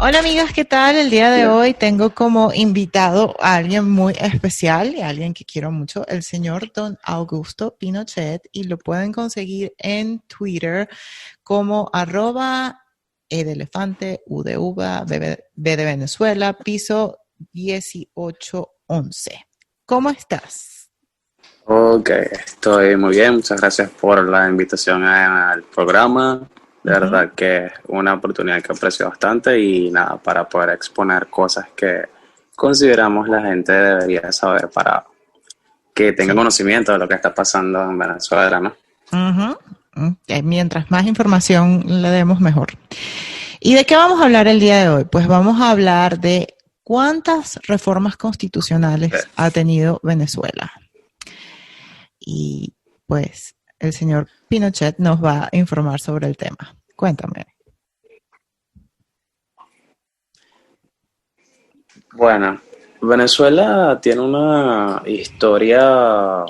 Hola amigas, ¿qué tal? El día de hoy tengo como invitado a alguien muy especial y a alguien que quiero mucho, el señor Don Augusto Pinochet, y lo pueden conseguir en Twitter como @E de elefante, U de uva, B de Venezuela, piso 1811. ¿Cómo estás? Ok, estoy muy bien. Muchas gracias por la invitación al programa. De Ujú. verdad que es una oportunidad que aprecio bastante y nada, para poder exponer cosas que consideramos la gente debería saber para que tenga Sí. conocimiento de lo que está pasando en Venezuela, ¿no? Ujú. Mientras más información le demos, mejor. ¿Y de qué vamos a hablar el día de hoy? Pues vamos a hablar de cuántas reformas constitucionales ha tenido Venezuela. Y pues el señor Pinochet nos va a informar sobre el tema. Cuéntame. Bueno, Venezuela tiene una historia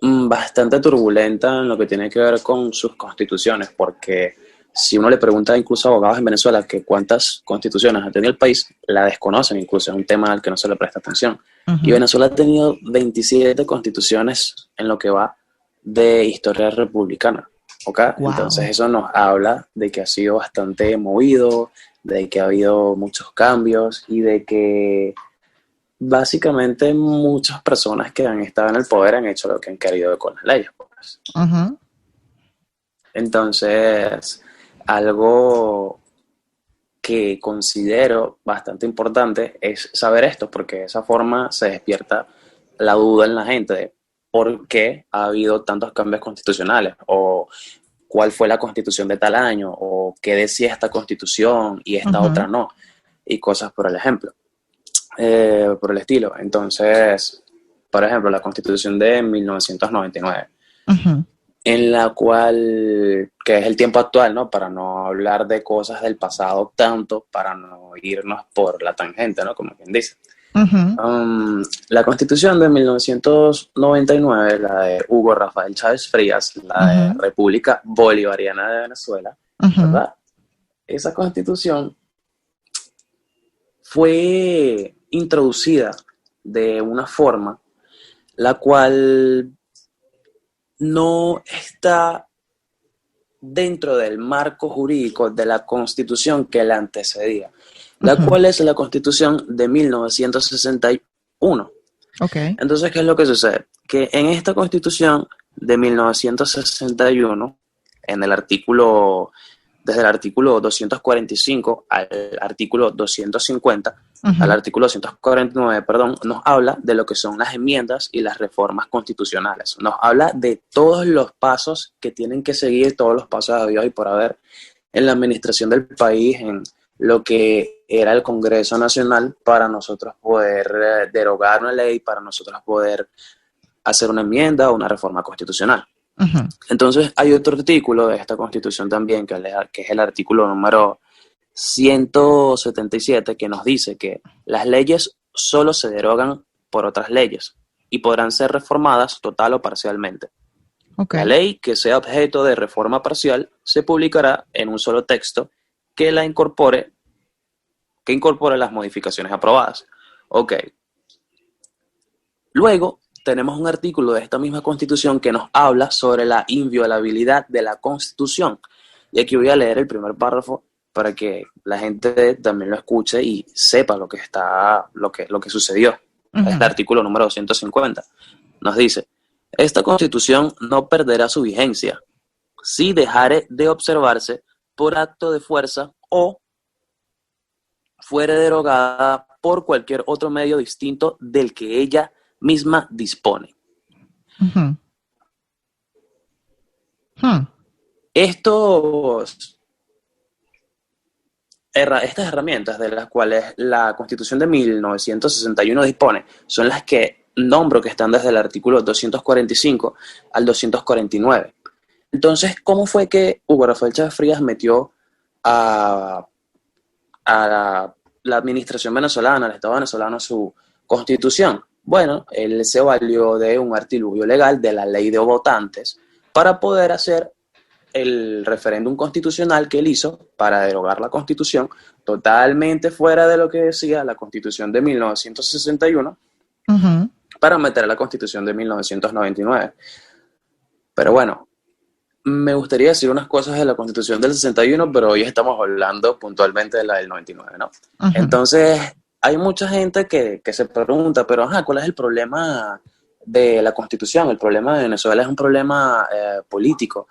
bastante turbulenta en lo que tiene que ver con sus constituciones, porque si uno le pregunta incluso a abogados en Venezuela que cuántas constituciones ha tenido el país, la desconocen, incluso es un tema al que no se le presta atención. Y Ujú. Venezuela ha tenido 27 constituciones en lo que va de historia republicana, ¿ok? Entonces Wow. eso nos habla de que ha sido bastante movido, de que ha habido muchos cambios y de que básicamente muchas personas que han estado en el poder han hecho lo que han querido con las leyes, pues. Ujú. Entonces, algo que considero bastante importante es saber esto, porque de esa forma se despierta la duda en la gente de por qué ha habido tantos cambios constitucionales o cuál fue la constitución de tal año o qué decía esta constitución y esta Ujú. otra no, y cosas por el ejemplo. Por el estilo. Entonces, por ejemplo, la Constitución de 1999, Ujú. en la cual, que es el tiempo actual, ¿no? Para no hablar de cosas del pasado tanto, para no irnos por la tangente, ¿no? Como quien dice. Ujú. La Constitución de 1999, la de Hugo Rafael Chávez Frías, la de Ujú. República Bolivariana de Venezuela, Ujú. ¿verdad? Esa constitución fue introducida de una forma la cual no está dentro del marco jurídico de la Constitución que la antecedía, la Ujú. cual es la Constitución de 1961. Ok. Entonces, ¿qué es lo que sucede? Que en esta Constitución de 1961, en el artículo, desde el artículo 245 al artículo 250, al Ujú. artículo 249, perdón, nos habla de lo que son las enmiendas y las reformas constitucionales. Nos habla de todos los pasos que tienen que seguir, todos los pasos de Dios y por haber en la administración del país, en lo que era el Congreso Nacional, para nosotros poder derogar una ley, para nosotros poder hacer una enmienda o una reforma constitucional. Ujú. Entonces hay otro artículo de esta constitución también, que es el artículo número 177, que nos dice que las leyes solo se derogan por otras leyes y podrán ser reformadas total o parcialmente. Ok. La ley que sea objeto de reforma parcial se publicará en un solo texto que la incorpore, que incorpore las modificaciones aprobadas. Ok. Luego tenemos un artículo de esta misma Constitución que nos habla sobre la inviolabilidad de la Constitución. Y aquí voy a leer el primer párrafo para que la gente también lo escuche y sepa lo que sucedió. Es el Ujú. artículo número 250. Nos dice, esta Constitución no perderá su vigencia si dejare de observarse por acto de fuerza o fuere derogada por cualquier otro medio distinto del que ella misma dispone. Ujú. Hmm. Estos, estas herramientas de las cuales la Constitución de 1961 dispone son las que nombro que están desde el artículo 245 al 249. Entonces, ¿cómo fue que Hugo Rafael Chávez Frías metió a, a la administración venezolana, al Estado venezolano, su constitución? Bueno, él se valió de un artilugio legal de la ley de votantes para poder hacer el referéndum constitucional que él hizo para derogar la Constitución, totalmente fuera de lo que decía la Constitución de 1961, Ujú. para meter la Constitución de 1999. Pero bueno, me gustaría decir unas cosas de la Constitución del 61, pero hoy estamos hablando puntualmente de la del 99, ¿no? Ujú. Entonces, hay mucha gente que se pregunta, pero ajá, ¿cuál es el problema de la Constitución? El problema de Venezuela es un problema político,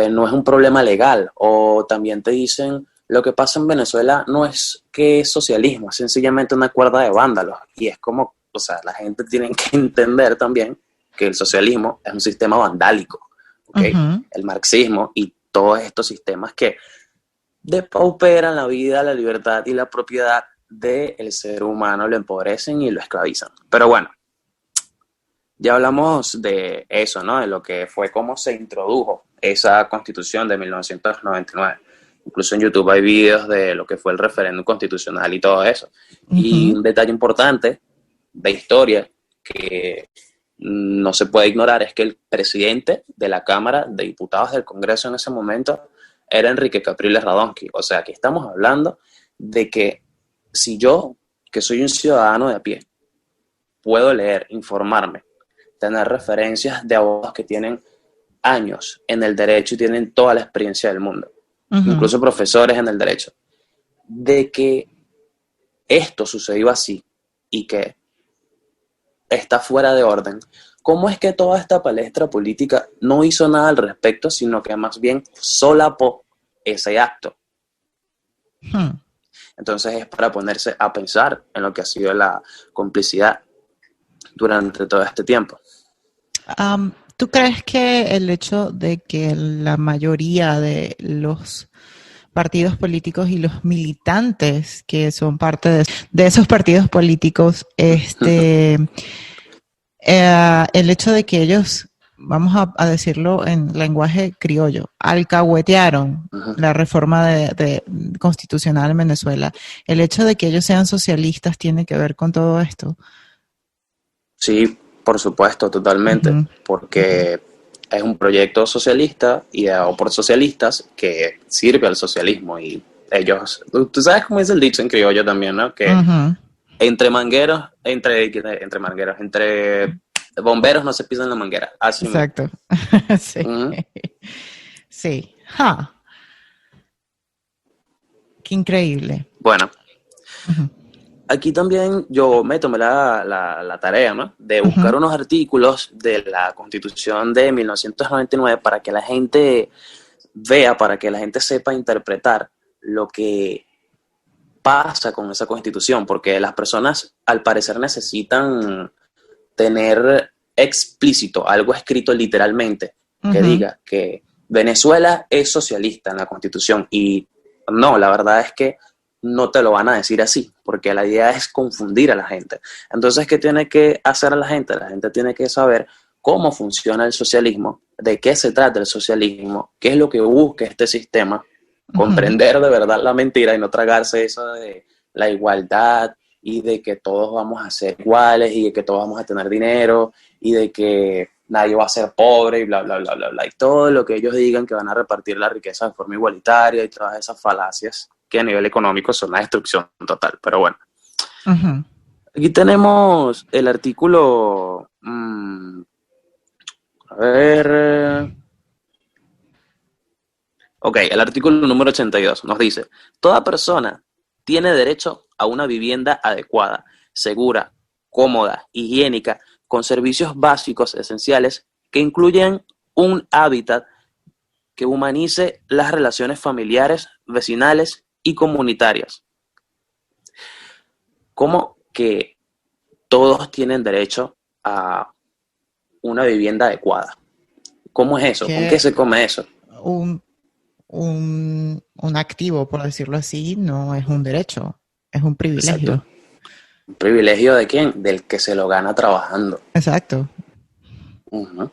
no es un problema legal. O también te dicen, lo que pasa en Venezuela no es que es socialismo, es sencillamente una cuerda de vándalos. Y es como, o sea, la gente tiene que entender también que el socialismo es un sistema vandálico. ¿Okay? Ujú. El marxismo y todos estos sistemas que depauperan la vida, la libertad y la propiedad del ser humano, lo empobrecen y lo esclavizan. Pero bueno, ya hablamos de eso, ¿no? De lo que fue cómo se introdujo esa constitución de 1999. Incluso en YouTube hay videos de lo que fue el referéndum constitucional y todo eso. Y Ujú. un detalle importante de historia que no se puede ignorar es que el presidente de la Cámara de Diputados del Congreso en ese momento era Enrique Capriles Radonsky. O sea, aquí estamos hablando de que si yo, que soy un ciudadano de a pie, puedo leer, informarme, tener referencias de abogados que tienen años en el derecho y tienen toda la experiencia del mundo, Ujú. incluso profesores en el derecho, de que esto sucedió así y que está fuera de orden, ¿cómo es que toda esta palestra política no hizo nada al respecto, sino que más bien solapó ese acto? Ujú. Entonces es para ponerse a pensar en lo que ha sido la complicidad durante todo este tiempo. ¿Tú crees que el hecho de que la mayoría de los partidos políticos y los militantes que son parte de esos partidos políticos, el hecho de que ellos, vamos a decirlo en lenguaje criollo, alcahuetearon la reforma de constitucional en Venezuela, el hecho de que ellos sean socialistas tiene que ver con todo esto? Sí, por supuesto, totalmente, Ujú. porque es un proyecto socialista ideado por socialistas que sirve al socialismo y ellos, tú sabes cómo es el dicho en criollo también, ¿no? Que Ujú. entre mangueros, entre mangueros, entre bomberos no se pisan la manguera, así mismo. Exacto. Sí. Ujú. Sí. Ja. Qué increíble. Bueno, Ujú. aquí también yo me tomé la tarea, ¿no? De buscar Ujú. unos artículos de la Constitución de 1999 para que la gente vea, para que la gente sepa interpretar lo que pasa con esa constitución, porque las personas al parecer necesitan tener explícito algo escrito literalmente que Ujú. diga que Venezuela es socialista en la constitución y no, la verdad es que no te lo van a decir así, porque la idea es confundir a la gente. Entonces, ¿qué tiene que hacer a la gente? La gente tiene que saber cómo funciona el socialismo, de qué se trata el socialismo, qué es lo que busca este sistema, Ujú. comprender de verdad la mentira y no tragarse eso de la igualdad y de que todos vamos a ser iguales y de que todos vamos a tener dinero y de que nadie va a ser pobre y bla, bla, bla, bla, bla. Y todo lo que ellos digan que van a repartir la riqueza de forma igualitaria y todas esas falacias que a nivel económico son una destrucción total. Pero bueno, Ujú. aquí tenemos el artículo, a ver, ok, el artículo número 82 nos dice, toda persona tiene derecho a una vivienda adecuada, segura, cómoda, higiénica, con servicios básicos esenciales que incluyen un hábitat que humanice las relaciones familiares, vecinales y comunitarias. ¿Cómo que todos tienen derecho a una vivienda adecuada? ¿Cómo es eso? ¿Con qué Que se come eso? un, un activo, por decirlo así, no es un derecho, es un Exacto. privilegio. ¿Un privilegio de quién? Del que se lo gana trabajando. Exacto. Uh-huh.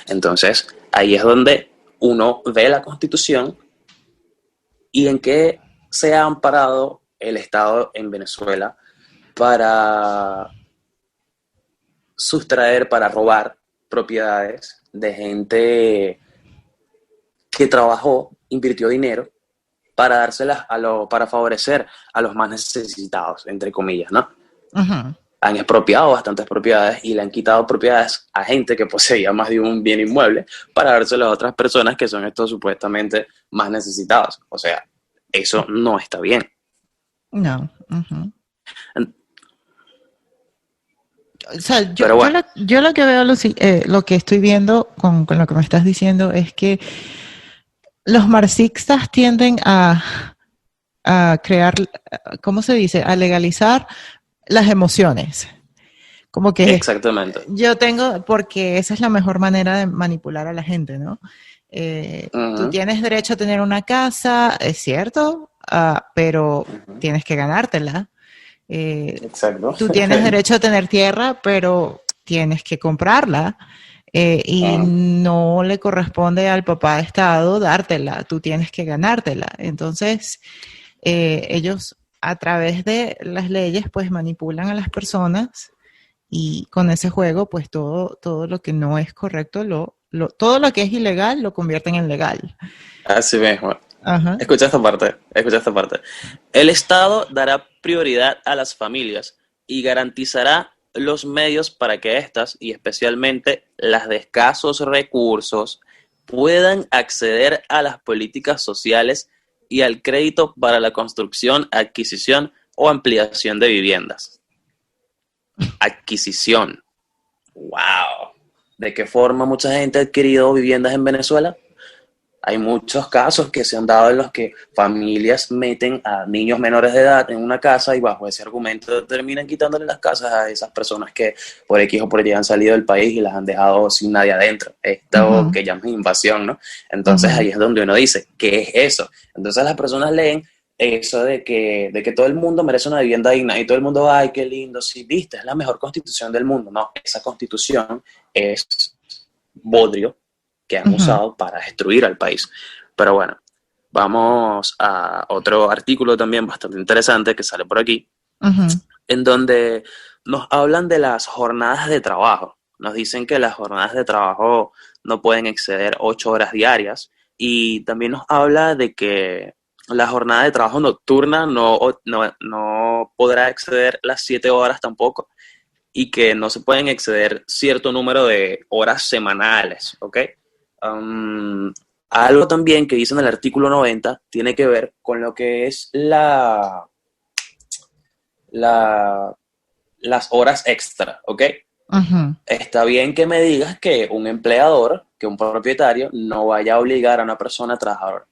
Entonces, ahí es donde uno ve la Constitución y en qué se ha amparado el Estado en Venezuela para sustraer, para robar propiedades de gente que trabajó, invirtió dinero para dárselas para favorecer a los más necesitados, entre comillas, ¿no? Ujú. Han expropiado bastantes propiedades y le han quitado propiedades a gente que poseía más de un bien inmueble para dárselas a otras personas que son estos supuestamente más necesitados. O sea, eso no está bien. No. Ujú. En- O sea, Pero bueno, yo lo que veo, lo que estoy viendo con lo que me estás diciendo es que los marxistas tienden a crear, ¿cómo se dice? A legalizar las emociones. Como que exactamente. yo tengo, porque esa es la mejor manera de manipular a la gente, ¿no? Tú Ujú, tienes derecho a tener una casa, es cierto, pero ujú, tienes que ganártela. Eh, exacto. Tú tienes derecho a tener tierra, pero tienes que comprarla. Y Ujú, no le corresponde al papá de Estado dártela, tú tienes que ganártela. Entonces, ellos a través de las leyes, pues manipulan a las personas y con ese juego, pues todo lo que no es correcto, todo lo que es ilegal lo convierten en legal. así mismo. Ajá. Escucha esta parte, escucha esta parte. El Estado dará prioridad a las familias y garantizará los medios para que éstas, y especialmente las de escasos recursos, puedan acceder a las políticas sociales y al crédito para la construcción, adquisición o ampliación de viviendas. Adquisición. ¡Wow! ¿De qué forma mucha gente ha adquirido viviendas en Venezuela? Hay muchos casos que se han dado en los que familias meten a niños menores de edad en una casa y bajo ese argumento terminan quitándole las casas a esas personas que por X o por Y han salido del país y las han dejado sin nadie adentro. Esto Ujú, que llaman invasión, ¿no? Entonces ujú. ahí es donde uno dice, ¿qué es eso? Entonces las personas leen eso de que todo el mundo merece una vivienda digna y todo el mundo, ay, qué lindo, sí, viste, es la mejor constitución del mundo. No, esa constitución es bodrio que han Ujú, usado para destruir al país. Pero bueno, vamos a otro artículo también bastante interesante que sale por aquí, ujú. en donde nos hablan de las jornadas de trabajo. Nos dicen que las jornadas de trabajo no pueden exceder 8 horas diarias y también nos habla de que la jornada de trabajo nocturna no podrá exceder las 7 horas tampoco y que no se pueden exceder cierto número de horas semanales, ¿ok? Um, Algo también que dice en el artículo 90 tiene que ver con lo que es la, las horas extra, ¿ok? Ujú. Está bien que me digas que un empleador, que un propietario, no vaya a obligar a una persona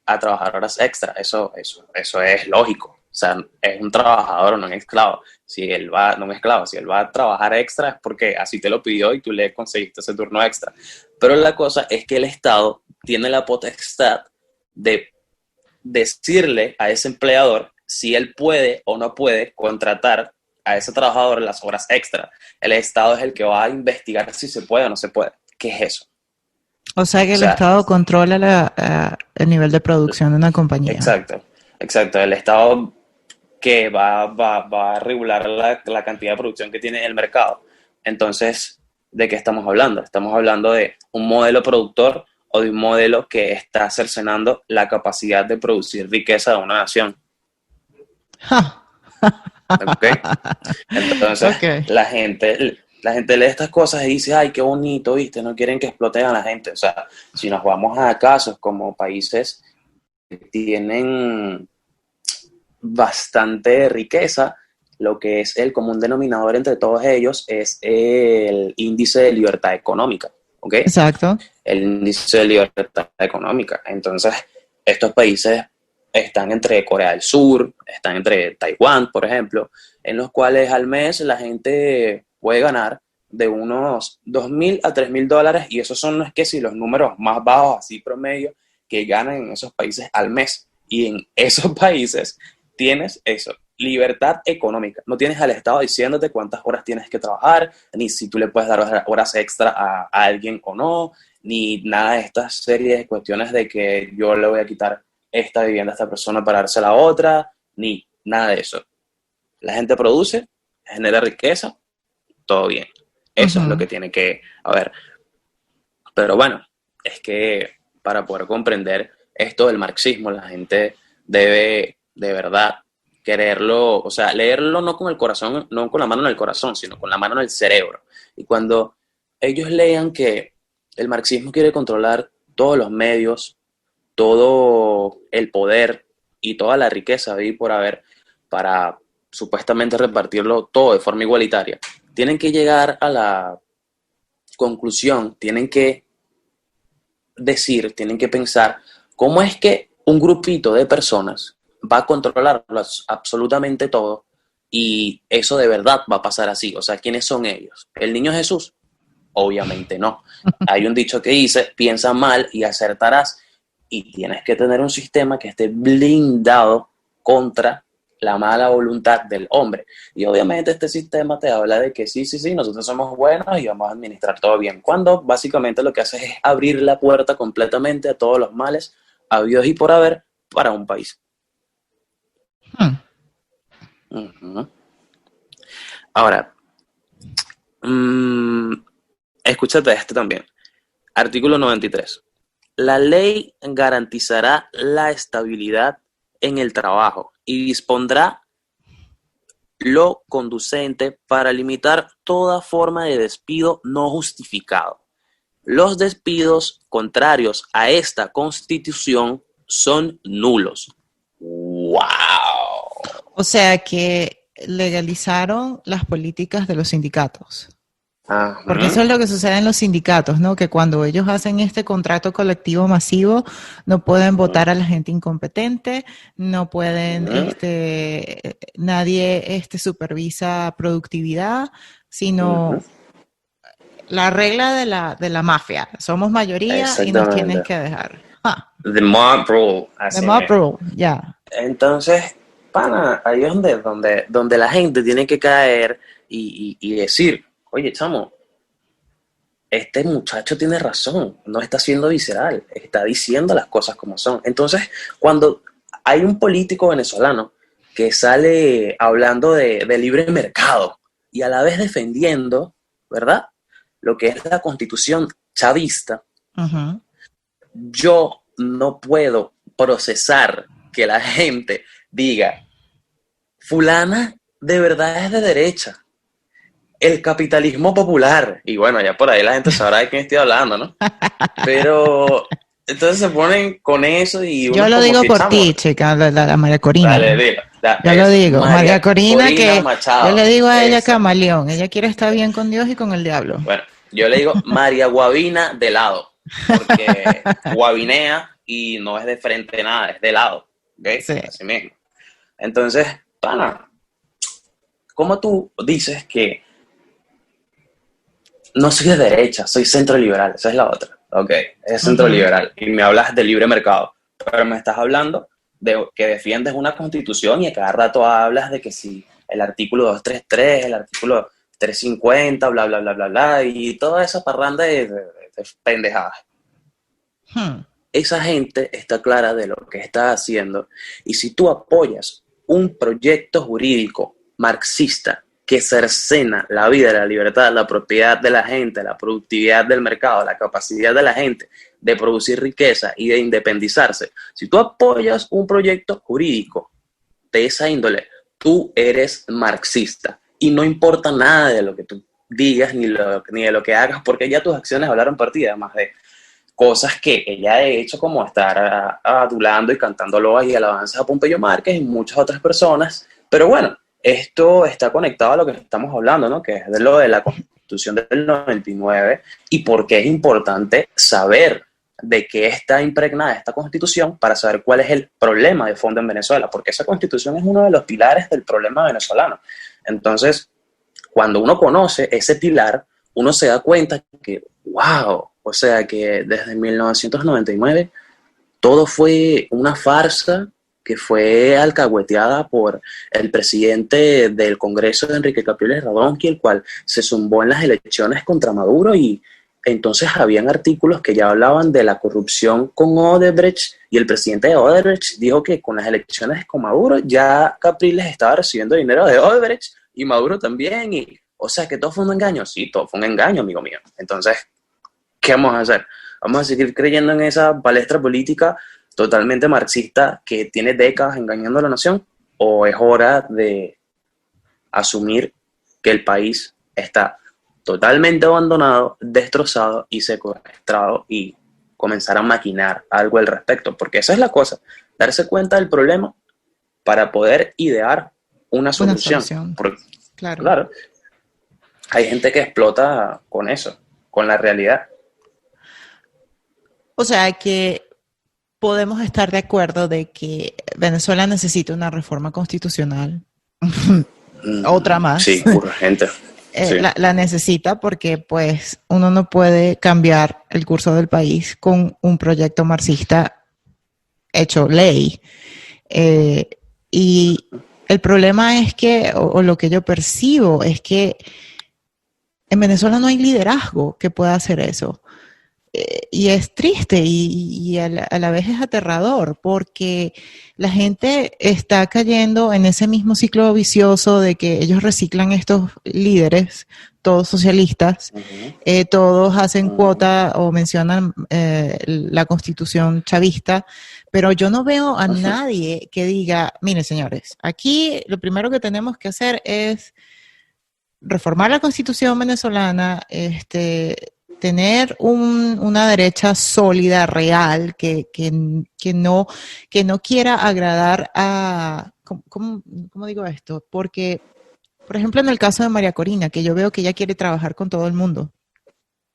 a trabajar horas extra. Eso es lógico. O sea, es un trabajador, no un esclavo. Si él va, no un esclavo, si él va a trabajar extra es porque así te lo pidió y tú le conseguiste ese turno extra. Pero la cosa es que el Estado tiene la potestad de decirle a ese empleador si él puede o no puede contratar a ese trabajador las horas extra. El Estado es el que va a investigar si se puede o no se puede. ¿Qué es eso? O sea que O el sea, Estado controla el nivel de producción de una compañía. exacto, exacto. El Estado que va a regular la cantidad de producción que tiene el mercado. Entonces, ¿de qué estamos hablando? Estamos hablando de un modelo productor o de un modelo que está cercenando la capacidad de producir riqueza de una nación. Ja. ¿Ok? Entonces, Ok. la gente lee estas cosas y dice, ay, qué bonito, ¿viste? No quieren que exploten a la gente. O sea, si nos vamos a casos como países que tienen bastante riqueza, lo que es el común denominador entre todos ellos es el índice de libertad económica, ¿ok? Exacto. El índice de libertad económica. Entonces, estos países están entre Corea del Sur, están entre Taiwán, por ejemplo, en los cuales al mes la gente puede ganar de unos 2.000 a 3.000 dólares y esos son, no es que si los números más bajos, así promedio, que ganan en esos países al mes. Y en esos países tienes eso, libertad económica. No tienes al Estado diciéndote cuántas horas tienes que trabajar, ni si tú le puedes dar horas extra a alguien o no, ni nada de estas series de cuestiones de que yo le voy a quitar esta vivienda a esta persona para dársela a otra, ni nada de eso. La gente produce, genera riqueza, todo bien. Eso es lo Ujú. que tiene que haber. Pero bueno, es que para poder comprender esto del marxismo. La gente debe de verdad quererlo, o sea, leerlo no con el corazón, no con la mano en el corazón, sino con la mano en el cerebro. Y cuando ellos lean que el marxismo quiere controlar todos los medios, todo el poder y toda la riqueza de ir por haber para supuestamente repartirlo todo de forma igualitaria, tienen que llegar a la conclusión, tienen que decir, tienen que pensar cómo es que un grupito de personas va a controlar absolutamente todo y eso de verdad va a pasar así. O sea, ¿quiénes son ellos? ¿El niño Jesús? Obviamente no. Hay un dicho que dice, piensa mal y acertarás, y tienes que tener un sistema que esté blindado contra la mala voluntad del hombre. Y obviamente este sistema te habla de que sí, nosotros somos buenos y vamos a administrar todo bien. Cuando básicamente lo que haces es abrir la puerta completamente a todos los males habidos y por haber para un país. Uh-huh. Ahora, escúchate esto también. Artículo 93. La ley garantizará la estabilidad en el trabajo y dispondrá lo conducente para limitar toda forma de despido no justificado. Los despidos contrarios a esta Constitución son nulos. ¡Wow! O sea que legalizaron las políticas de los sindicatos. Porque eso es lo que sucede en los sindicatos, ¿no? Que cuando ellos hacen este contrato colectivo masivo, no pueden votar a la gente incompetente, no pueden, nadie supervisa productividad, sino la regla de la mafia. Somos mayoría y nos tienen que dejar. The mob rule. The mob rule, ya. Entonces, pana, ahí es donde la gente tiene que caer y decir, oye, chamo, este muchacho tiene razón, no está siendo visceral, está diciendo las cosas como son. Entonces, cuando hay un político venezolano que sale hablando de libre mercado y a la vez defendiendo, ¿verdad?, lo que es la Constitución chavista, yo no puedo procesar que la gente diga, fulana de verdad es de derecha, el capitalismo popular, y bueno, ya por ahí la gente sabrá de quién estoy hablando, ¿no? Pero entonces se ponen con eso y yo lo digo por ti, chica, la María Corina. Dale, dilo. Yo lo digo, María Corina que Machado, yo le digo a ella camaleón, ella quiere estar bien con Dios y con el diablo. Bueno, yo le digo María Guavina de lado, porque guavinea y no es de frente nada, es de lado, ¿ok? Sí. Así mismo. Entonces, pana, ¿cómo tú dices que no soy de derecha, soy centro liberal? Esa es la otra. Ok, es centro liberal. Y me hablas de libre mercado. Pero me estás hablando de que defiendes una constitución y a cada rato hablas de que si el artículo 233, el artículo 350, bla, bla, bla, bla, bla, y toda esa parranda de pendejadas. Esa gente está clara de lo que está haciendo. Y si tú apoyas un proyecto jurídico marxista que cercena la vida, la libertad, la propiedad de la gente, la productividad del mercado, la capacidad de la gente de producir riqueza y de independizarse, si tú apoyas un proyecto jurídico de esa índole, tú eres marxista y no importa nada de lo que tú digas ni de lo que hagas, porque ya tus acciones hablaron por ti, además de cosas que ella ha hecho, como estar adulando y cantando loas y alabanzas a Pompeyo Márquez y muchas otras personas. Pero bueno, esto está conectado a lo que estamos hablando, ¿no? Que es de lo de la Constitución del 99 y por qué es importante saber de qué está impregnada esta Constitución para saber cuál es el problema de fondo en Venezuela, porque esa Constitución es uno de los pilares del problema venezolano. Entonces, cuando uno conoce ese pilar, uno se da cuenta que, wow, o sea que desde 1999 todo fue una farsa que fue alcahueteada por el presidente del Congreso, Enrique Capriles Radonqui, el cual se zumbó en las elecciones contra Maduro, y entonces habían artículos que ya hablaban de la corrupción con Odebrecht, y el presidente de Odebrecht dijo que con las elecciones con Maduro ya Capriles estaba recibiendo dinero de Odebrecht y Maduro también, y o sea que todo fue un engaño. Sí, todo fue un engaño, amigo mío. Entonces, ¿qué vamos a hacer? ¿Vamos a seguir creyendo en esa palestra política totalmente marxista que tiene décadas engañando a la nación? ¿O es hora de asumir que el país está totalmente abandonado, destrozado y secuestrado y comenzar a maquinar algo al respecto? Porque esa es la cosa, darse cuenta del problema para poder idear una solución. Porque, claro. claro, hay gente que explota con eso, con la realidad. O sea que podemos estar de acuerdo de que Venezuela necesita una reforma constitucional. Otra más. Sí, urgente. Sí. La necesita porque pues uno no puede cambiar el curso del país con un proyecto marxista hecho ley. Y el problema es que, o lo que yo percibo, es que en Venezuela no hay liderazgo que pueda hacer eso. Y es triste y a la vez es aterrador porque la gente está cayendo en ese mismo ciclo vicioso de que ellos reciclan estos líderes, todos socialistas, todos hacen cuota o mencionan la constitución chavista, pero yo no veo a nadie que diga, miren señores, aquí lo primero que tenemos que hacer es reformar la constitución venezolana, tener una derecha sólida, real, que no quiera agradar a... ¿Cómo digo esto? Porque, por ejemplo, en el caso de María Corina, que yo veo que ella quiere trabajar con todo el mundo.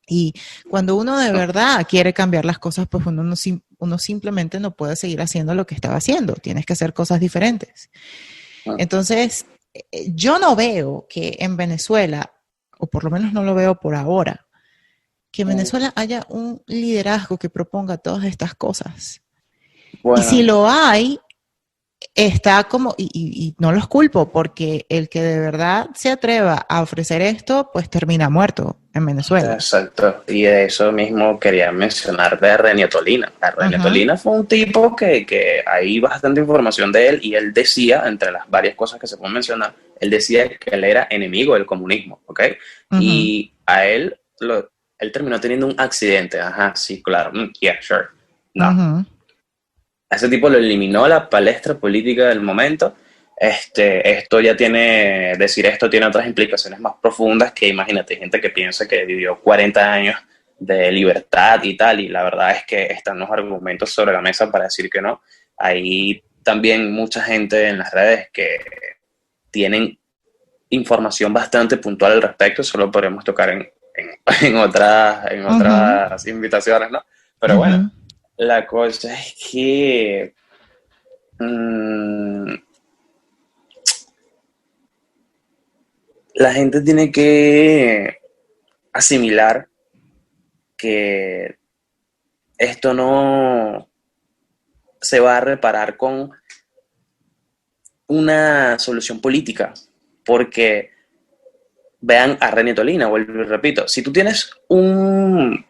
Y cuando uno de verdad quiere cambiar las cosas, pues uno simplemente no puede seguir haciendo lo que estaba haciendo. Tienes que hacer cosas diferentes. Entonces, yo no veo que en Venezuela, o por lo menos no lo veo por ahora, que en Venezuela haya un liderazgo que proponga todas estas cosas. Bueno. Y si lo hay, está como, y no los culpo, porque el que de verdad se atreva a ofrecer esto, pues termina muerto en Venezuela. Exacto, y de eso mismo quería mencionar de René Tolina. René Tolina fue un tipo que hay bastante información de él, y él decía, entre las varias cosas que se pueden mencionar, él decía que él era enemigo del comunismo, ¿ok? Y a él terminó teniendo un accidente. Ajá, sí, claro. Yeah, sure. No. A ese tipo lo eliminó la palestra política del momento. Esto ya tiene, decir esto tiene otras implicaciones más profundas que, imagínate, hay gente que piensa que vivió 40 años de libertad y tal, y la verdad es que están los argumentos sobre la mesa para decir que no. Hay también mucha gente en las redes que tienen información bastante puntual al respecto, solo podremos tocar en otras invitaciones, ¿no? Pero bueno, la cosa es que la gente tiene que asimilar que esto no se va a reparar con una solución política, porque vean a René Tolina, vuelvo y repito, si tú tienes un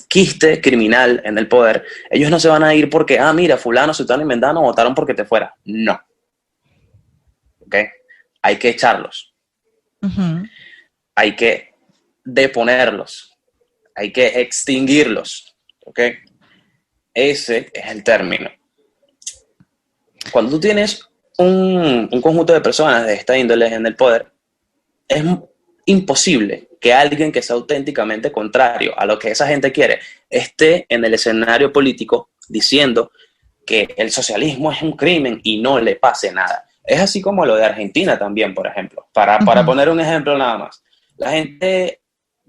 quiste criminal en el poder, ellos no se van a ir porque, mira, fulano, sutano y mendano votaron porque te fuera. No. ¿Ok? Hay que echarlos. Hay que deponerlos. Hay que extinguirlos. ¿Ok? Ese es el término. Cuando tú tienes un conjunto de personas de esta índole en el poder, es imposible que alguien que sea auténticamente contrario a lo que esa gente quiere esté en el escenario político diciendo que el socialismo es un crimen y no le pase nada. Es así como lo de Argentina también, por ejemplo. Para poner un ejemplo nada más. La gente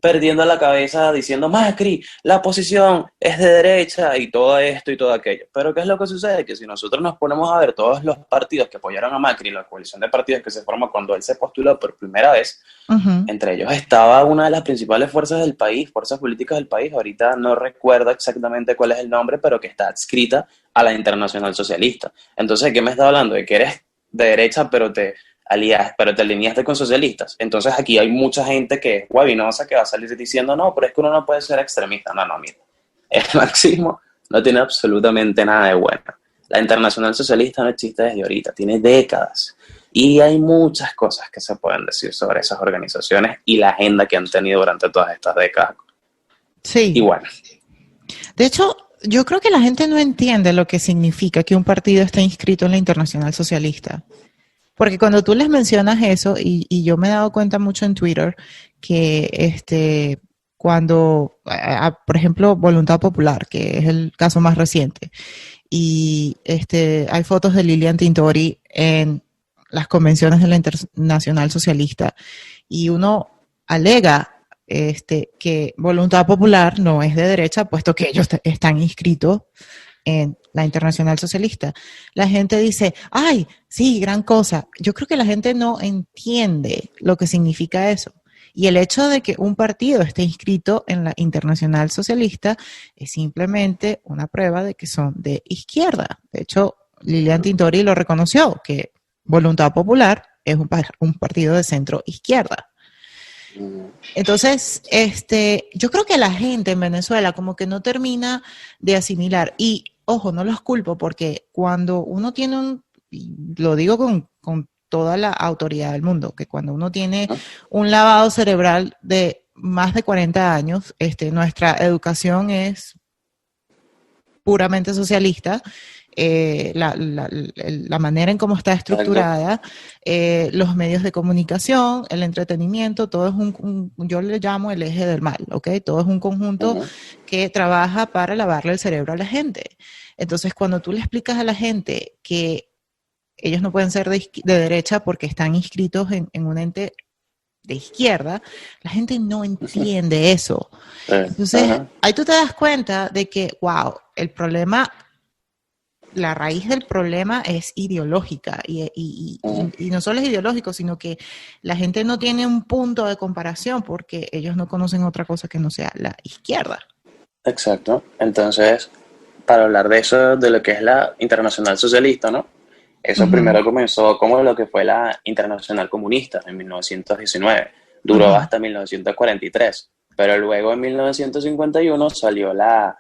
perdiendo la cabeza diciendo, Macri, la oposición es de derecha y todo esto y todo aquello. Pero ¿qué es lo que sucede? Que si nosotros nos ponemos a ver todos los partidos que apoyaron a Macri, la coalición de partidos que se forma cuando él se postuló por primera vez, entre ellos estaba una de las principales fuerzas del país, fuerzas políticas del país, ahorita no recuerdo exactamente cuál es el nombre, pero que está adscrita a la Internacional Socialista. Entonces, ¿qué me está hablando? De que eres de derecha, pero te alineaste con socialistas. Entonces aquí hay mucha gente que es guabinosa que va a salir diciendo, no, pero es que uno no puede ser extremista. No, mira. El marxismo no tiene absolutamente nada de bueno. La Internacional Socialista no existe desde ahorita, tiene décadas. Y hay muchas cosas que se pueden decir sobre esas organizaciones y la agenda que han tenido durante todas estas décadas. Sí. Y bueno, De hecho, yo creo que la gente no entiende lo que significa que un partido esté inscrito en la Internacional Socialista. Porque cuando tú les mencionas eso, y yo me he dado cuenta mucho en Twitter, que cuando, por ejemplo, Voluntad Popular, que es el caso más reciente, y hay fotos de Lilian Tintori en las convenciones de la Internacional Socialista, y uno alega que Voluntad Popular no es de derecha, puesto que ellos están inscritos en la Internacional Socialista. La gente dice, ay, sí, gran cosa. Yo creo que la gente no entiende lo que significa eso. Y el hecho de que un partido esté inscrito en la Internacional Socialista es simplemente una prueba de que son de izquierda. De hecho, Lilian Tintori lo reconoció, que Voluntad Popular es un partido de centro izquierda. Entonces, yo creo que la gente en Venezuela como que no termina de asimilar. Y, ojo, no los culpo porque cuando uno tiene lo digo con toda la autoridad del mundo, que cuando uno tiene un lavado cerebral de más de 40 años, nuestra educación es puramente socialista, la manera en cómo está estructurada, los medios de comunicación, el entretenimiento, todo es yo le llamo el eje del mal, ¿ok? Todo es un conjunto que trabaja para lavarle el cerebro a la gente. Entonces, cuando tú le explicas a la gente que ellos no pueden ser de derecha porque están inscritos en un ente de izquierda, la gente no entiende eso. Entonces, ahí tú te das cuenta de que, wow, el problema, la raíz del problema es ideológica y no solo es ideológico, sino que la gente no tiene un punto de comparación porque ellos no conocen otra cosa que no sea la izquierda. Exacto. Entonces, para hablar de eso, de lo que es la Internacional Socialista, ¿no? Eso primero comenzó como lo que fue la Internacional Comunista en 1919. Duró hasta 1943. Pero luego en 1951 salió la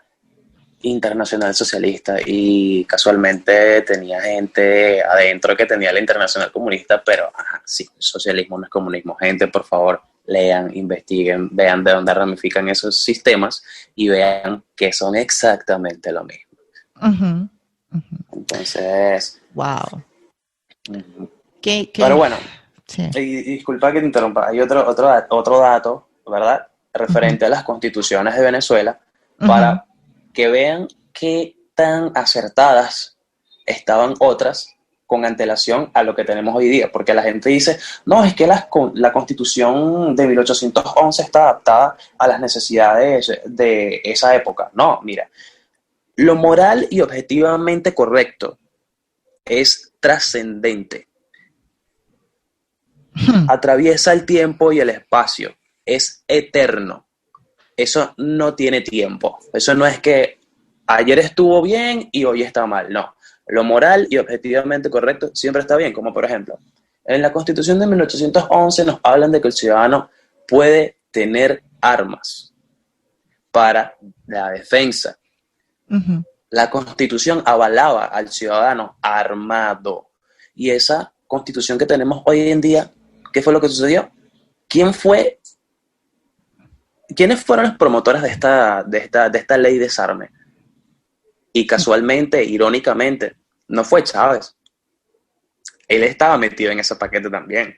Internacional Socialista y casualmente tenía gente adentro que tenía la Internacional Comunista, pero sí, socialismo no es comunismo. Gente, por favor, lean, investiguen, vean de dónde ramifican esos sistemas y vean que son exactamente lo mismo. Entonces... Wow. Pero bueno, sí. y disculpa que te interrumpa, hay otro dato, ¿verdad? Referente a las constituciones de Venezuela, para que vean qué tan acertadas estaban otras con antelación a lo que tenemos hoy día, porque la gente dice, no, es que la Constitución de 1811 está adaptada a las necesidades de esa época. No, mira, lo moral y objetivamente correcto es trascendente. Atraviesa el tiempo y el espacio, es eterno. Eso no tiene tiempo. Eso no es que ayer estuvo bien y hoy está mal. No. Lo moral y objetivamente correcto siempre está bien. Como por ejemplo, en la Constitución de 1811 nos hablan de que el ciudadano puede tener armas para la defensa. La Constitución avalaba al ciudadano armado. Y esa Constitución que tenemos hoy en día, ¿qué fue lo que sucedió? ¿Quiénes fueron los promotores de esta ley de desarme? Y casualmente, irónicamente, no fue Chávez. Él estaba metido en ese paquete también.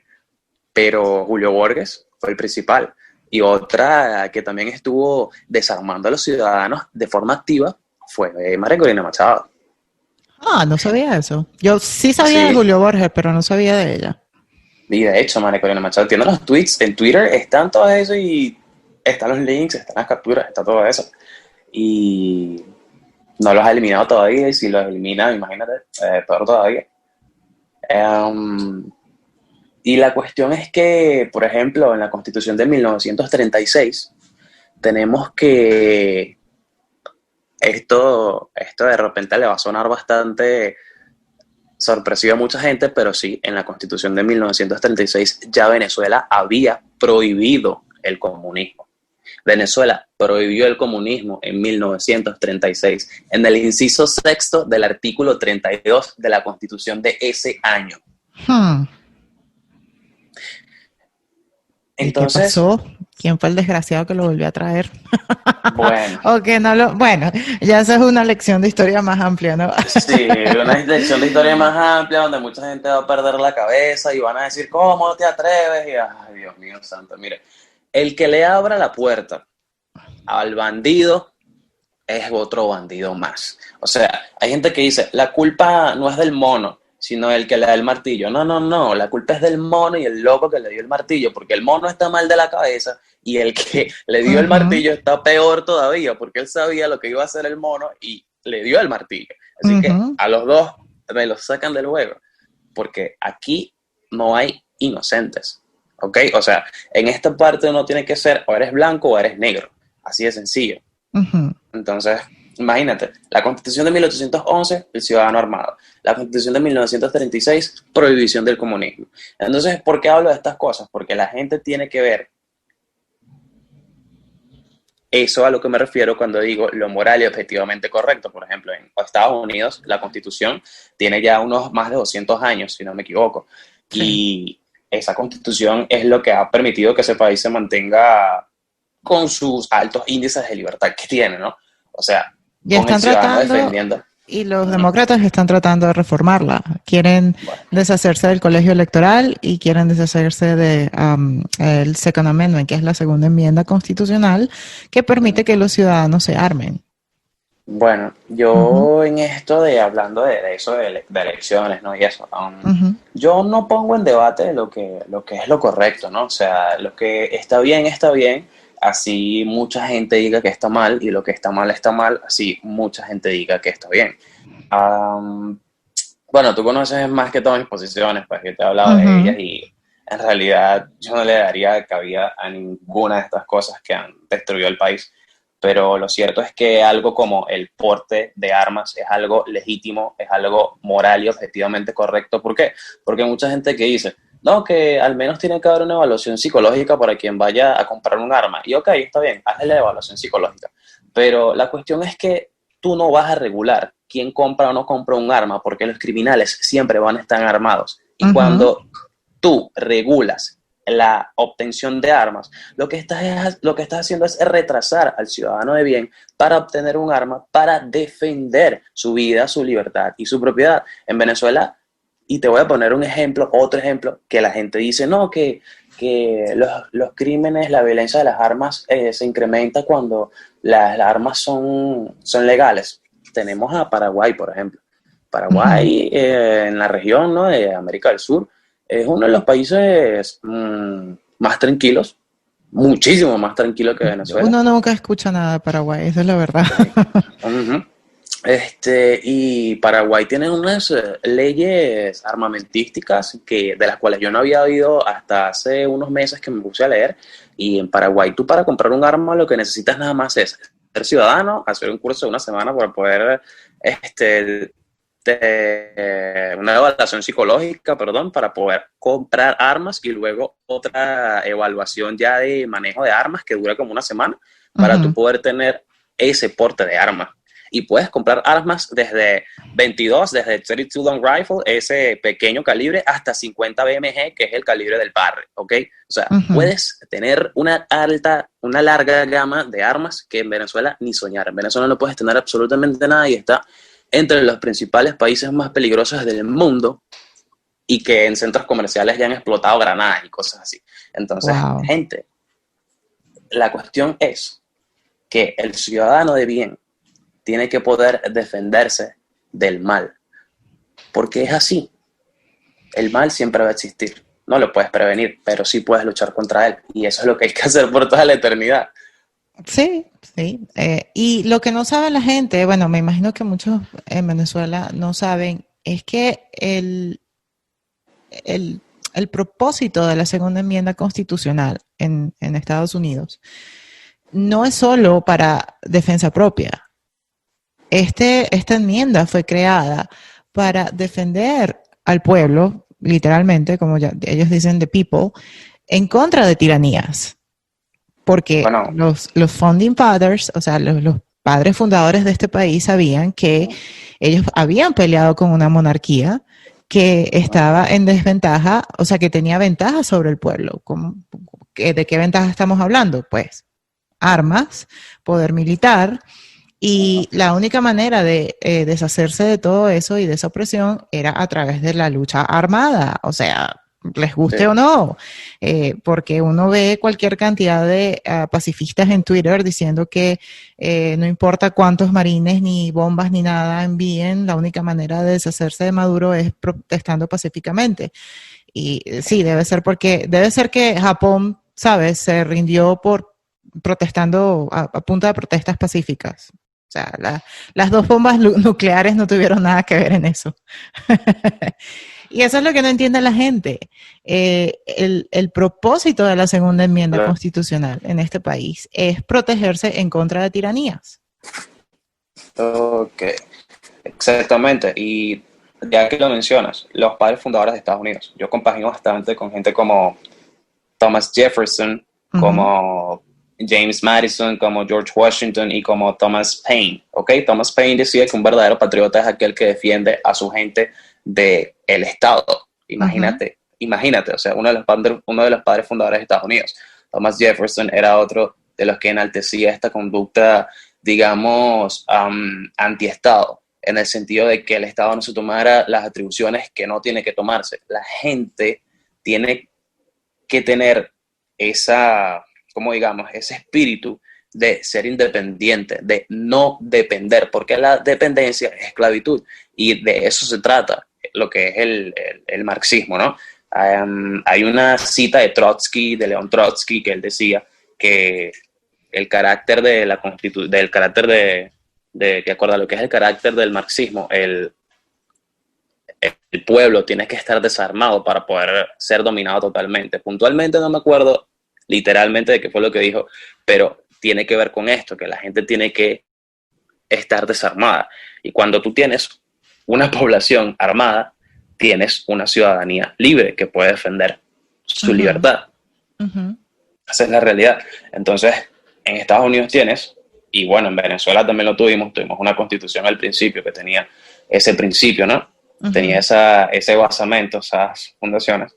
Pero Julio Borges fue el principal. Y otra que también estuvo desarmando a los ciudadanos de forma activa fue María Corina Machado. No sabía eso. Yo sí sabía de Julio Borges, pero no sabía de ella. Y de hecho, María Corina Machado tiene los tweets en Twitter, están todo eso y están los links, están las capturas, está todo eso. Y no los ha eliminado todavía, y si los elimina, imagínate, peor todavía. Y la cuestión es que, por ejemplo, en la Constitución de 1936, tenemos que esto de repente le va a sonar bastante sorpresivo a mucha gente, pero sí, en la Constitución de 1936 ya Venezuela había prohibido el comunismo. Venezuela prohibió el comunismo en 1936, en el inciso sexto del artículo 32 de la Constitución de ese año. ¿Y qué Entonces, pasó? ¿Quién fue el desgraciado que lo volvió a traer? bueno, O que no lo, bueno, ya esa es una lección de historia más amplia, ¿no? sí, una lección de historia más amplia donde mucha gente va a perder la cabeza y van a decir, ¿cómo te atreves? Y, ay, Dios mío santo, mire, el que le abra la puerta al bandido es otro bandido más. O sea, hay gente que dice, la culpa no es del mono, sino del que le da el martillo. No, no, no, la culpa es del mono y el loco que le dio el martillo, porque el mono está mal de la cabeza y el que le dio el Ujú, martillo está peor todavía, porque él sabía lo que iba a hacer el mono y le dio el martillo. Así que ujú, a los dos me los sacan del juego, porque aquí no hay inocentes. ¿Ok? O sea, en esta parte uno tiene que ser o eres blanco o eres negro. Así de sencillo. ujú. Entonces, imagínate, la Constitución de 1811, el ciudadano armado. La Constitución de 1936, prohibición del comunismo. Entonces, ¿por qué hablo de estas cosas? Porque la gente tiene que ver eso a lo que me refiero cuando digo lo moral y objetivamente correcto. Por ejemplo, en Estados Unidos, la Constitución tiene ya unos más de 200 años, si no me equivoco. Sí. Y esa Constitución es lo que ha permitido que ese país se mantenga con sus altos índices de libertad que tiene, ¿no? O sea, Ya con el están ciudadano tratando, defendiendo. y los Uh-huh. demócratas están tratando de reformarla. Quieren Bueno, deshacerse del colegio electoral y quieren deshacerse de el Second Amendment, que es la segunda enmienda constitucional, que permite que los ciudadanos se armen. bueno, Ujú, yo en esto de hablando de eso de elecciones, ¿no? Y eso, ujú, yo no pongo en debate lo que es lo correcto, ¿no? O sea, lo que está bien, así mucha gente diga que está mal, y lo que está mal, así mucha gente diga que está bien. Um, bueno, tú conoces más que todas mis posiciones, pues yo te he hablado de ellas ujú, y en realidad yo no le daría cabida a ninguna de estas cosas que han destruido el país. Pero lo cierto es que algo como el porte de armas es algo legítimo, es algo moral y objetivamente correcto. ¿Por qué? Porque hay mucha gente que dice, no, que al menos tiene que haber una evaluación psicológica para quien vaya a comprar un arma. Y ok, está bien, hazle la evaluación psicológica. Pero la cuestión es que tú no vas a regular quién compra o no compra un arma, porque los criminales siempre van a estar armados. Y ujú, cuando tú regulas la obtención de armas, lo que estás haciendo es retrasar al ciudadano de bien para obtener un arma para defender su vida, su libertad y su propiedad. En Venezuela, y te voy a poner un ejemplo, otro ejemplo, que la gente dice, no, que los crímenes, la violencia de las armas se incrementa cuando las armas son legales. Tenemos a Paraguay, por ejemplo. ujú. Paraguay, en la región, ¿no?, de América del Sur, es uno de los países más tranquilos, muchísimo más tranquilo que Venezuela. Uno nunca escucha nada de Paraguay, esa es la verdad. Sí. Uh-huh. Y Paraguay tiene unas leyes armamentísticas de las cuales yo no había oído hasta hace unos meses que me puse a leer. Y en Paraguay tú, para comprar un arma, lo que necesitas nada más es ser ciudadano, hacer un curso de una semana para poder este, una evaluación psicológica, perdón, para poder comprar armas, y luego otra evaluación ya de manejo de armas que dura como una semana para tú Ujú, poder tener ese porte de armas. Y puedes comprar armas desde 22, desde 32 Long Rifle, ese pequeño calibre, hasta 50 BMG, que es el calibre del barre, ¿ok? O sea, ujú. puedes tener una larga gama de armas que en Venezuela ni soñar. En Venezuela no puedes tener absolutamente nada y está entre los principales países más peligrosos del mundo, y que en centros comerciales ya han explotado granadas y cosas así. Entonces, Wow. gente, la cuestión es que el ciudadano de bien tiene que poder defenderse del mal, porque es así. El mal siempre va a existir. No lo puedes prevenir, pero sí puedes luchar contra él. Y eso es lo que hay que hacer por toda la eternidad. Sí, sí. Y lo que no sabe la gente, bueno, me imagino que muchos en Venezuela no saben, es que el, el propósito de la segunda enmienda constitucional en Estados Unidos no es solo para defensa propia. Esta enmienda fue creada para defender al pueblo, literalmente, como ya, ellos dicen, the people, en contra de tiranías. Porque Bueno, los founding fathers, o sea, los padres fundadores de este país sabían que ellos habían peleado con una monarquía que estaba en desventaja, o sea, que tenía ventaja sobre el pueblo. ¿de qué ventaja estamos hablando? Pues armas, poder militar, y la única manera de deshacerse de todo eso y de esa opresión era a través de la lucha armada, o sea, les guste Sí. o no, porque uno ve cualquier cantidad de pacifistas en Twitter diciendo que no importa cuántos marines ni bombas ni nada envíen, la única manera de deshacerse de Maduro es protestando pacíficamente. Y sí, debe ser que Japón, ¿sabes?, se rindió por protestando a punta de protestas pacíficas. O sea, las dos bombas nucleares no tuvieron nada que ver en eso. Y eso es lo que no entiende la gente. El propósito de la segunda enmienda Claro. constitucional en este país es protegerse en contra de tiranías. Ok, exactamente. Y ya que lo mencionas, los padres fundadores de Estados Unidos, yo compagino bastante con gente como Thomas Jefferson, como James Madison, como George Washington y como Thomas Paine. ¿Ok? Thomas Paine decía que un verdadero patriota es aquel que defiende a su gente del Estado. Imagínate, o sea, uno de los padres fundadores de Estados Unidos. Thomas Jefferson era otro de los que enaltecía esta conducta, digamos, anti-Estado, en el sentido de que el Estado no se tomara las atribuciones que no tiene que tomarse. La gente tiene que tener como digamos, ese espíritu de ser independiente, de no depender, porque la dependencia es esclavitud, y de eso se trata lo que es el marxismo, ¿no? Hay una cita de Trotsky, de León Trotsky, que él decía que el carácter de la del carácter de acuerdo a lo que es el carácter del marxismo, el pueblo tiene que estar desarmado para poder ser dominado totalmente. Puntualmente no me acuerdo literalmente de qué fue lo que dijo, pero tiene que ver con esto, que la gente tiene que estar desarmada. Y cuando tú tienes una población armada, tienes una ciudadanía libre que puede defender su libertad. Esa es la realidad. Entonces, en Estados Unidos tienes, y bueno, en Venezuela también lo tuvimos una constitución al principio que tenía ese principio, ¿no? Tenía ese basamento, esas fundaciones.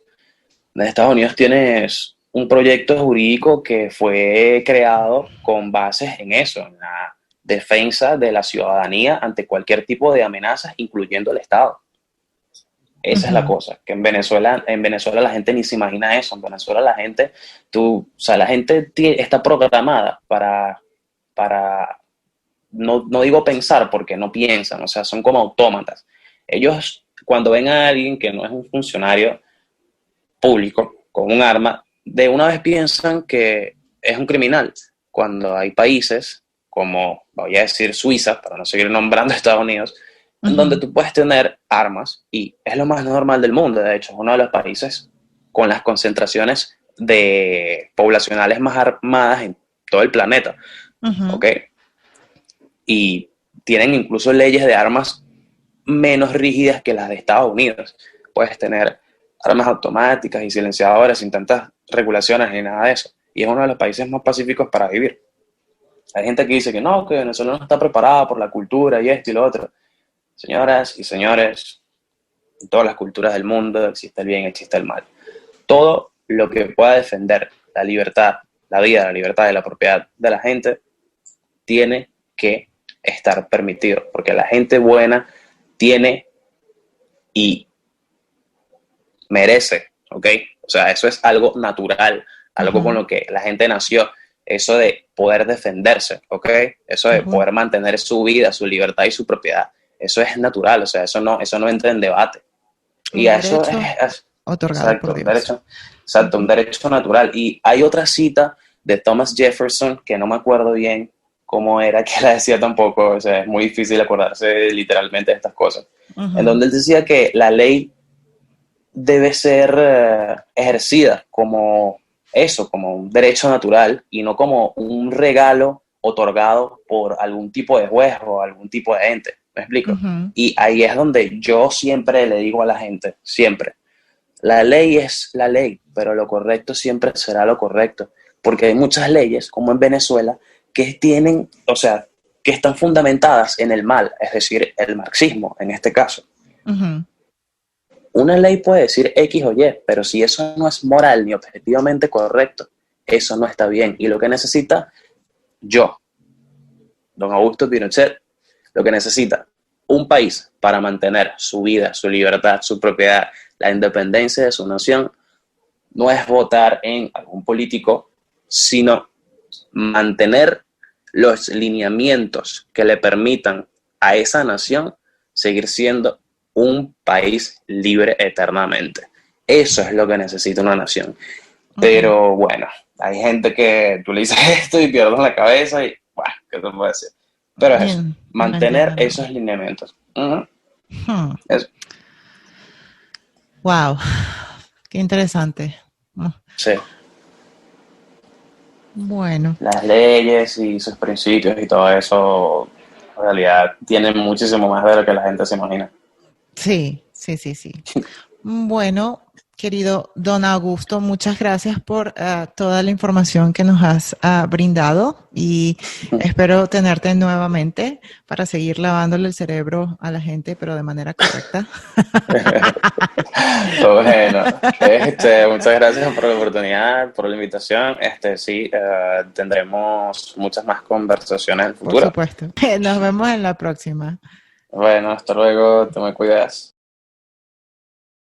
En Estados Unidos tienes un proyecto jurídico que fue creado con bases en eso, en la defensa de la ciudadanía ante cualquier tipo de amenazas, incluyendo el Estado. Esa es la cosa, que en Venezuela la gente ni se imagina eso. En Venezuela la gente está programada para no digo pensar, porque no piensan, o sea, son como autómatas. Ellos, cuando ven a alguien que no es un funcionario público con un arma, de una vez piensan que es un criminal. Cuando hay países como, voy a decir Suiza, para no seguir nombrando Estados Unidos, en donde tú puedes tener armas, y es lo más normal del mundo. De hecho, es uno de los países con las concentraciones de poblacionales más armadas en todo el planeta. ¿Ok? Y tienen incluso leyes de armas menos rígidas que las de Estados Unidos. Puedes tener armas automáticas y silenciadoras sin tantas regulaciones ni nada de eso. Y es uno de los países más pacíficos para vivir. Hay gente que dice que no, que Venezuela no está preparada por la cultura y esto y lo otro. Señoras y señores, en todas las culturas del mundo existe el bien, existe el mal. Todo lo que pueda defender la libertad, la vida, la libertad y la propiedad de la gente tiene que estar permitido, porque la gente buena tiene y merece, ¿ok? O sea, eso es algo natural, algo con lo que la gente nació, eso de poder defenderse, ¿ok? Eso de poder mantener su vida, su libertad y su propiedad, eso es natural, o sea, eso no entra en debate. Y eso es otorgado exacto, por Dios. Un derecho natural. Y hay otra cita de Thomas Jefferson, que no me acuerdo bien cómo era que la decía tampoco, o sea, es muy difícil acordarse literalmente de estas cosas, en donde él decía que la ley debe ser ejercida como eso, como un derecho natural y no como un regalo otorgado por algún tipo de juez o algún tipo de ente. ¿Me explico? Y ahí es donde yo siempre le digo a la gente, siempre, la ley es la ley, pero lo correcto siempre será lo correcto, porque hay muchas leyes, como en Venezuela, que tienen, o sea, que están fundamentadas en el mal, es decir, el marxismo en este caso. Una ley puede decir X o Y, pero si eso no es moral ni objetivamente correcto, Eso no está bien. Y lo que necesita yo, don Augusto Pinochet, lo que necesita un país para mantener su vida, su libertad, su propiedad, la independencia de su nación, no es votar en algún político, sino mantener los lineamientos que le permitan a esa nación seguir siendo un país libre eternamente. Eso es lo que necesita una nación. Pero bueno, hay gente que tú le dices esto y pierdes la cabeza y, bueno, ¿qué te puedo decir? Pero es eso, mantener esos lineamientos. Eso. Wow, qué interesante. Sí. Bueno. Las leyes y sus principios y todo eso, en realidad, tienen muchísimo más de lo que la gente se imagina. Sí. Bueno, querido don Augusto, muchas gracias por toda la información que nos has brindado y espero tenerte nuevamente para seguir lavándole el cerebro a la gente, pero de manera correcta. Bueno, muchas gracias por la oportunidad, por la invitación. Sí, tendremos muchas más conversaciones en el Por futuro. supuesto. Nos vemos en la próxima. Bueno, hasta luego, te me cuidas.